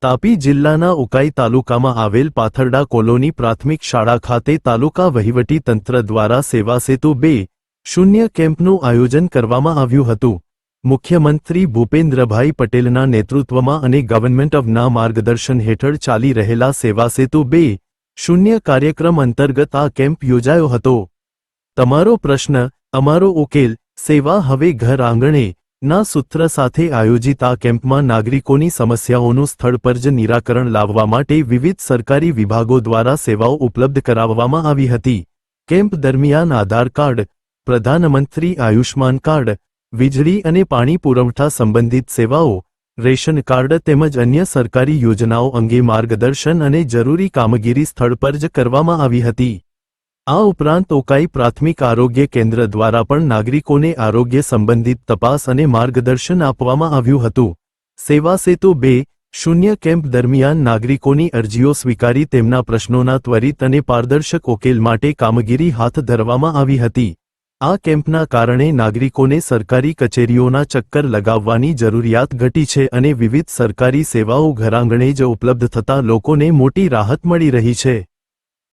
તાપી જિલ્લાના ઉકાઈ તાલુકામાં આવેલ પાથરડા કોલોની પ્રાથમિક શાળા ખાતે તાલુકા વહીવટી તંત્ર દ્વારા સેવા સેતુ 2.0 કેમ્પનું આયોજન કરવામાં આવ્યું હતું। મુખ્યમંત્રી ભૂપેન્દ્રભાઈ પટેલના નેતૃત્વમાં અને ગવર્નમેન્ટ ઓફના માર્ગદર્શન હેઠળ ચાલી રહેલા સેવા સેતુ 2.0 કાર્યક્રમ અંતર્ગત આ કેમ્પ યોજાયો હતો। તમારો પ્રશ્ન અમારો ઉકેલ, સેવા હવે ઘર આંગણે ના સૂત્ર સાથે આયોજિત આ કેમ્પમાં નાગરિકોની સમસ્યાઓનું સ્થળ પર જ નિરાકરણ લાવવા માટે વિવિધ સરકારી વિભાગો દ્વારા સેવાઓ ઉપલબ્ધ કરાવવામાં આવી હતી। કેમ્પ દરમિયાન આધાર કાર્ડ, પ્રધાનમંત્રી આયુષ્માન કાર્ડ, વીજળી અને પાણી પુરવઠા સંબંધિત સેવાઓ, રેશન કાર્ડ તેમજ અન્ય સરકારી યોજનાઓ અંગે માર્ગદર્શન અને જરૂરી કામગીરી સ્થળ પર જ કરવામાં આવી હતી। આ ઉપરાંત ઉકાઈ પ્રાથમિક આરોગ્ય કેન્દ્ર દ્વારા પણ નાગરિકોને આરોગ્ય સંબંધિત તપાસ અને માર્ગદર્શન આપવામાં આવ્યું હતું। સેવા સેતુ 2.0 કેમ્પ દરમિયાન નાગરિકોની અરજીઓ સ્વીકારી તેમના પ્રશ્નોના ત્વરિત અને પારદર્શક ઉકેલ માટે કામગીરી હાથ ધરવામાં આવી હતી। આ કેમ્પના કારણે નાગરિકોને સરકારી કચેરીઓના ચક્કર લગાવવાની જરૂરિયાત ઘટી છે અને વિવિધ સરકારી સેવાઓ ઘરઆંગણે જ ઉપલબ્ધ થતાં લોકોને મોટી રાહત મળી રહી છે।